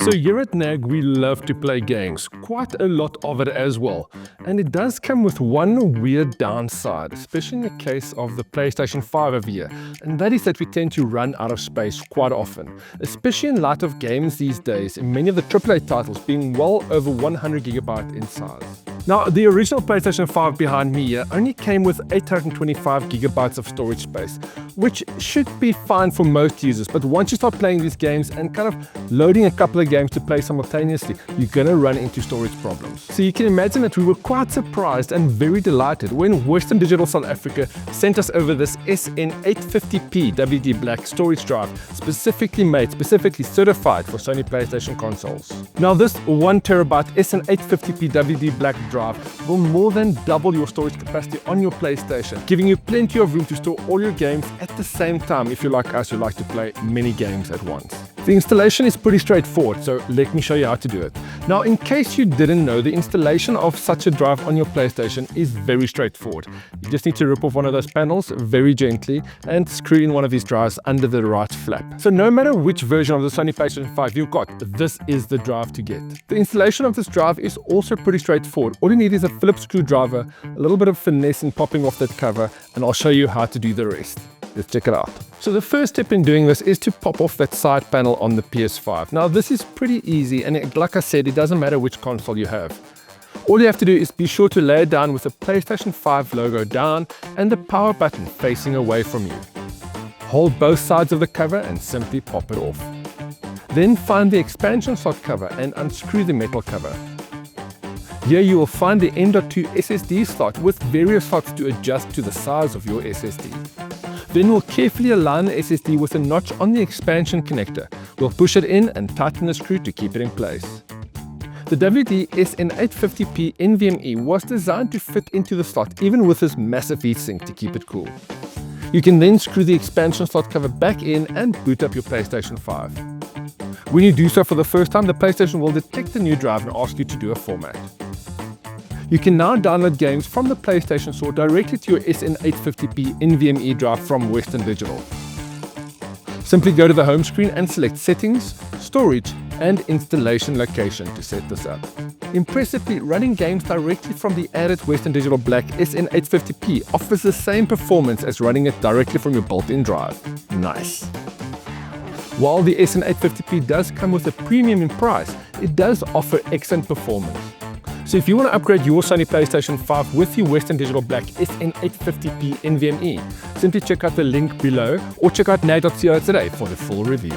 So here at NAG, we love to play games, quite a lot of it as well. And it does come with one weird downside, especially in the case of the PlayStation 5 over here, and that is that we tend to run out of space quite often, especially in light of games these days, and many of the AAA titles being well over 100GB in size. Now, the original PlayStation 5 behind me here only came with 825GB of storage space, which should be fine for most users, but once you start playing these games and kind of loading a couple of games to play simultaneously, you're gonna run into storage problems. So you can imagine that we were quite surprised and very delighted when Western Digital South Africa sent us over this SN850P WD BLACK storage drive, specifically certified for Sony PlayStation consoles. Now, this 1TB SN850P WD BLACK drive will more than double your storage capacity on your PlayStation, giving you plenty of room to store all your games at the same time if you're like us who like to play many games at once. The installation is pretty straightforward, so let me show you how to do it. Now, in case you didn't know, the installation of such a drive on your PlayStation is very straightforward. You just need to rip off one of those panels very gently and screw in one of these drives under the right flap. So no matter which version of the Sony PlayStation 5 you've got, this is the drive to get. The installation of this drive is also pretty straightforward. All you need is a Phillips screwdriver, a little bit of finesse in popping off that cover, and I'll show you how to do the rest. Let's check it out. So the first step in doing this is to pop off that side panel on the PS5. Now, this is pretty easy, and like I said, it doesn't matter which console you have. All you have to do is be sure to lay it down with the PlayStation 5 logo down and the power button facing away from you. Hold both sides of the cover and simply pop it off. Then find the expansion slot cover and unscrew the metal cover. Here you will find the M.2 SSD slot with various slots to adjust to the size of your SSD. Then we'll carefully align the SSD with a notch on the expansion connector. We'll push it in and tighten the screw to keep it in place. The WD SN850P NVMe was designed to fit into the slot even with this massive heatsink to keep it cool. You can then screw the expansion slot cover back in and boot up your PlayStation 5. When you do so for the first time, the PlayStation will detect the new drive and ask you to do a format. You can now download games from the PlayStation Store directly to your SN850P NVMe drive from Western Digital. Simply go to the home screen and select Settings, Storage, and Installation Location to set this up. Impressively, running games directly from the added Western Digital Black SN850P offers the same performance as running it directly from your built-in drive. Nice! While the SN850P does come with a premium in price, it does offer excellent performance. So if you want to upgrade your Sony PlayStation 5 with your Western Digital Black SN850P NVMe, simply check out the link below or check out nag.co today for the full review.